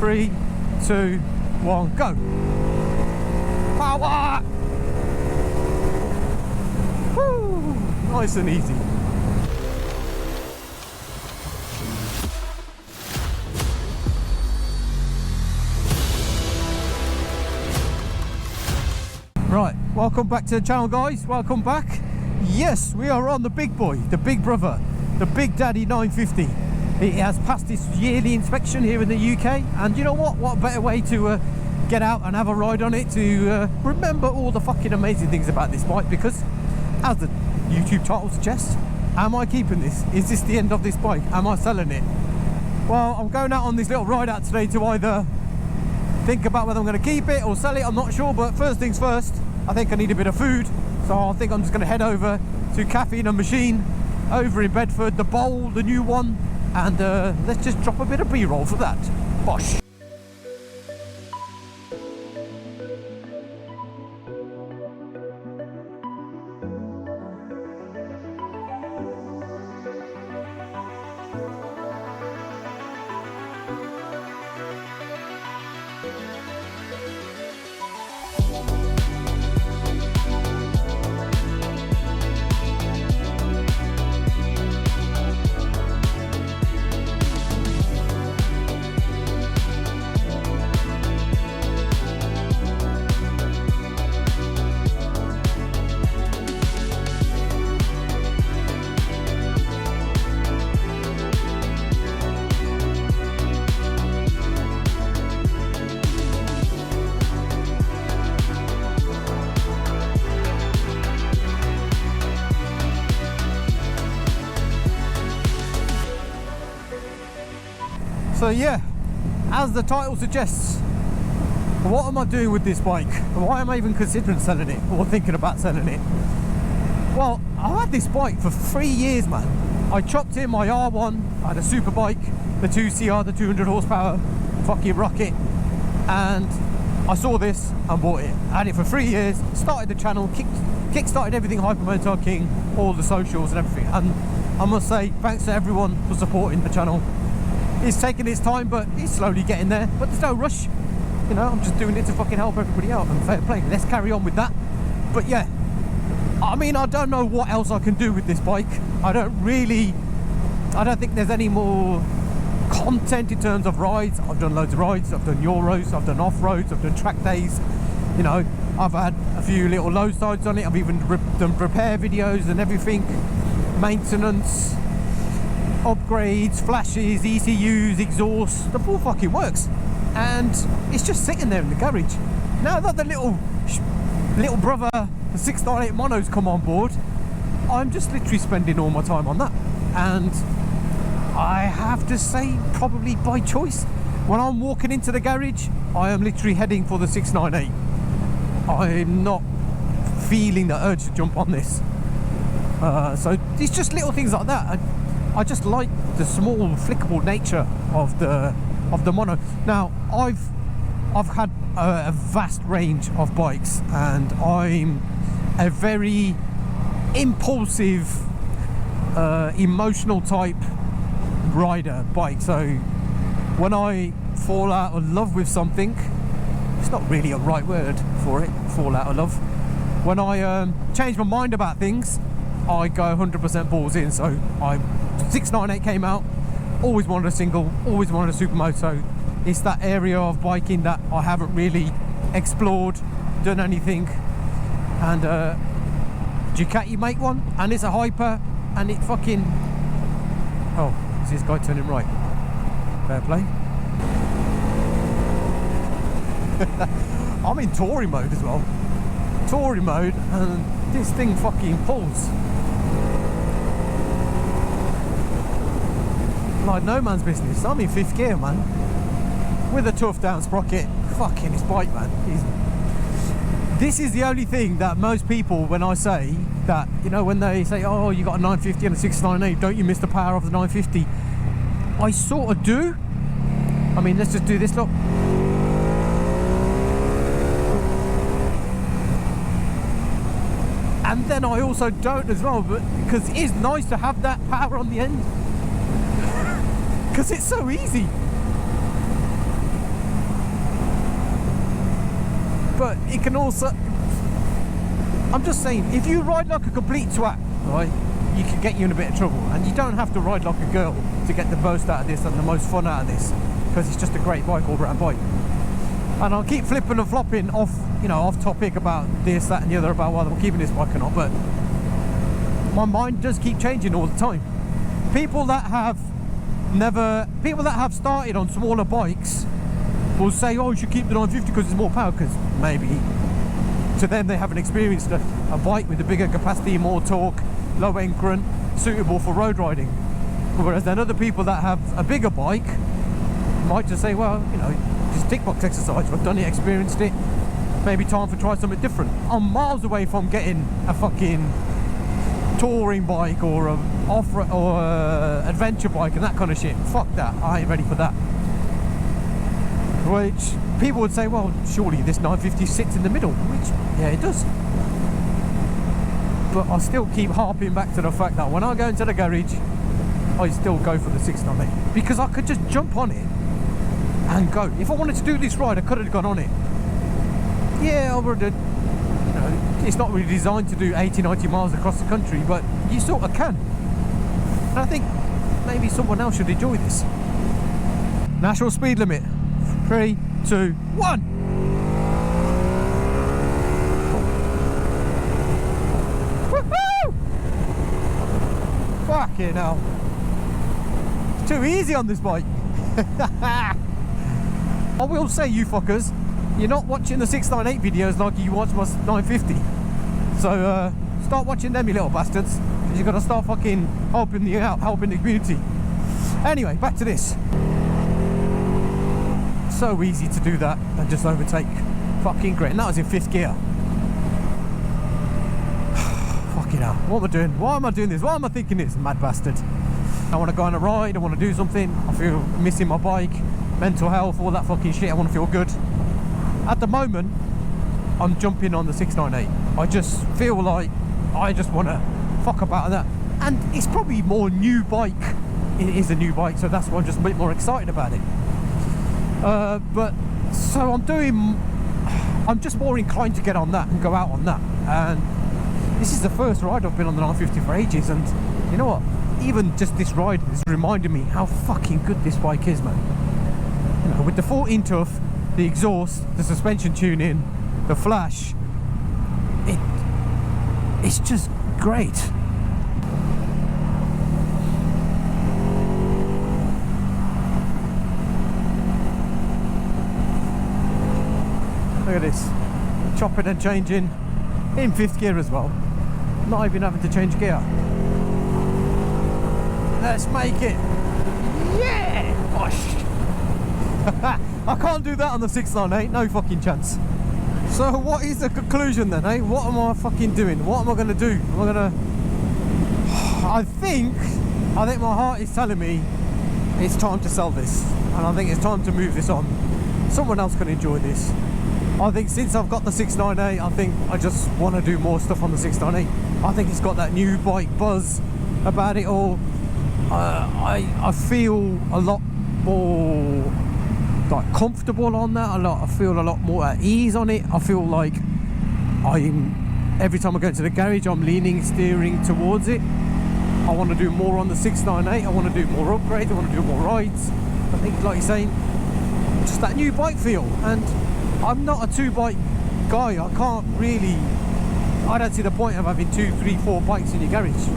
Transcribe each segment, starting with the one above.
3, 2, 1, go. Power! Woo! Nice and easy. Right, welcome back to the channel, guys. Welcome back. Yes, we are on the big boy, the big brother, the Big Daddy 950. It has passed its yearly inspection here in the UK, and you know what better way to get out and have a ride on it, to remember all the fucking amazing things about this bike, because as the YouTube title suggests, am I keeping this? Is this the end of this bike? Am I selling it? Well, I'm going out on this little ride out today to either think about whether I'm going to keep it or sell it. I'm not sure, but first things first, I think I need a bit of food, so I think I'm just going to head over to Caffeine and Machine over in Bedford, the Bowl, the new one, and let's just drop a bit of B-roll for that. Bosh. So yeah, as the title suggests, what am I doing with this bike? Why am I even considering selling it or thinking about selling it? Well, I've had this bike for 3 years, man. I chopped in my R1, I had a super bike, the 2CR, the 200 horsepower fucking rocket, and I saw this and bought it. I had it for 3 years, started the channel, kick-started everything hypermotardking, all the socials and everything, and I must say thanks to everyone for supporting the channel. It's taking its time, but it's slowly getting there, but there's no rush, you know. I'm just doing it to fucking help everybody out, and fair play, let's carry on with that. But yeah, I mean, I don't know what else I can do with this bike. I don't think there's any more content in terms of rides. I've done loads of rides, I've done Euros, I've done off-roads, I've done track days, you know, I've had a few little low sides on it, I've even done repair videos and everything, maintenance, upgrades, flashes, ECUs, exhaust, the full fucking works, and it's just sitting there in the garage. Now that the little brother, the 698 mono's come on board, I'm just literally spending all my time on that, and I have to say, probably by choice. When I'm walking into the garage, I am literally heading for the 698. I'm not feeling the urge to jump on this, so it's just little things like that. I just like the small flickable nature of the mono. Now I've had a vast range of bikes, and I'm a very impulsive, emotional type rider bike. So when I fall out of love with something, it's not really a right word for it, fall out of love. When I change my mind about things, I go 100% balls in. So 698 came out, always wanted a single, always wanted a supermoto. It's that area of biking that I haven't really explored, done anything, and Ducati make one, and it's a hyper, and it fucking, oh, is this guy turning right? Fair play. I'm in touring mode as well, touring mode, and this thing fucking pulls like no man's business. I'm in 5th gear, man, with a tough down sprocket. Fucking this bike, man, this is the only thing that most people, when I say that, you know, when they say, oh, you got a 950 and a 698, don't you miss the power of the 950? I sort of do. I mean, let's just do this, look. And then I also don't as well, but because it is nice to have that power on the end, because it's so easy. but it can also, I'm just saying, if you ride like a complete twat, right, you can get you in a bit of trouble. And you don't have to ride like a girl to get the most out of this and the most fun out of this, because it's just a great bike, all-round bike. And I'll keep flipping and flopping off, you know, off topic about this, that and the other, about whether I'm keeping this bike or not, but my mind does keep changing all the time. People that have started on smaller bikes will say, oh, you should keep the 950 because it's more power, because maybe to them they haven't experienced a bike with a bigger capacity, more torque, low end grunt, suitable for road riding. Whereas then other people that have a bigger bike might just say, well, you know, just tick box exercise, I've done it, experienced it, maybe time for try something different. I'm miles away from getting a fucking touring bike or a off-road or adventure bike and that kind of shit. Fuck that, I ain't ready for that. Which people would say, well, surely this 950 sits in the middle, which, yeah, it does. But I still keep harping back to the fact that when I go into the garage, I still go for the 698, because I could just jump on it and go. If I wanted to do this ride, I could have gone on it. Yeah, I would have, you know, it's not really designed to do 80, 90 miles across the country, but you sort of can. And I think maybe someone else should enjoy this. National speed limit. 3, 2, 1. Woohoo! Fucking hell. It's too easy on this bike. I will say, you fuckers, you're not watching the 698 videos like you watch my 950. So start watching them, you little bastards, because you've got to start fucking helping the community. Anyway, back to this. So easy to do that and just overtake. Fucking great. And that was in 5th gear. Fucking hell. What am I doing? Why am I doing this? Why am I thinking this? Mad bastard. I want to go on a ride. I want to do something. I feel missing my bike. Mental health, all that fucking shit. I want to feel good. At the moment, I'm jumping on the 698. I just feel like I just want to fuck about that. And it's probably more new bike. It is a new bike, so that's why I'm just a bit more excited about it. But so I'm just more inclined to get on that and go out on that. And this is the first ride I've been on the 950 for ages, and you know what, even just this ride is reminding me how fucking good this bike is, man. You know, with the 14 tough, the exhaust, the suspension tuning, the flash, it's just great. Look at this, chopping and changing in 5th gear as well, not even having to change gear. Let's make it, yeah, gosh. I can't do that on the 698, no fucking chance. So what is the conclusion then, eh? What am I fucking doing? What am I going to do? Am I going to... I think my heart is telling me it's time to sell this, and I think it's time to move this on. Someone else can enjoy this. I think since I've got the 698, I think I just want to do more stuff on the 698. I think it's got that new bike buzz about it all. I feel a lot more like comfortable on that. I feel a lot more at ease on it. I feel like every time I go to the garage, I'm leaning, steering towards it. I want to do more on the 698. I want to do more upgrades. I want to do more rides. I think, like you're saying, just that new bike feel. And I'm not a 2-bike guy. I don't see the point of having 2, 3, 4 bikes in your garage.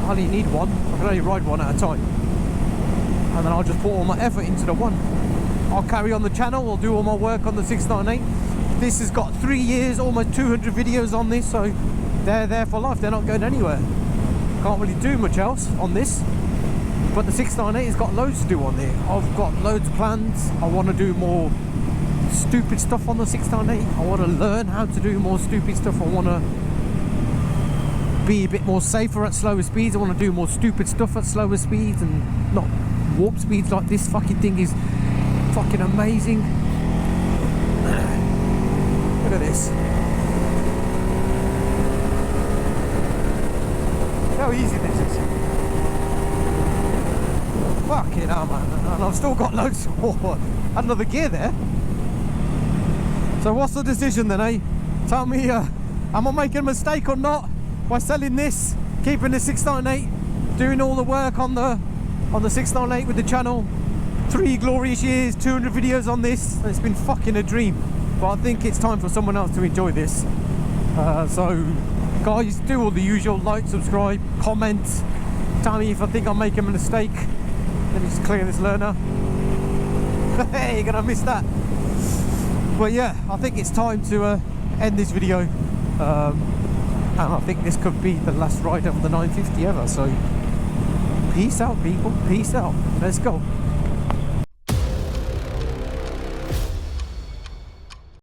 I only need one. I can only ride one at a time, and then I'll just put all my effort into the one. I'll carry on the channel, I'll do all my work on the 698. This has got 3 years, almost 200 videos on this, so they're there for life. They're not going anywhere. Can't really do much else on this, but the 698 has got loads to do on there. I've got loads of plans. I want to do more stupid stuff on the 698. I want to learn how to do more stupid stuff. I want to be a bit more safer at slower speeds. I want to do more stupid stuff at slower speeds and not warp speeds like this fucking thing is fucking amazing. Look at this. How easy this is. Fucking hell, man. And I've still got loads more. Another gear there. So what's the decision then, eh? Tell me, am I making a mistake or not by selling this, keeping the 698, doing all the work on the 698 with the channel? 3 glorious years, 200 videos on this. It's been fucking a dream, but I think it's time for someone else to enjoy this. So guys, do all the usual: like, subscribe, comment, tell me if I think I'm making a mistake. Let me just clear this learner. Hey, you're gonna miss that. But yeah, I think it's time to end this video, and I think this could be the last ride of the 950 ever. So peace out, people, peace out. Let's go.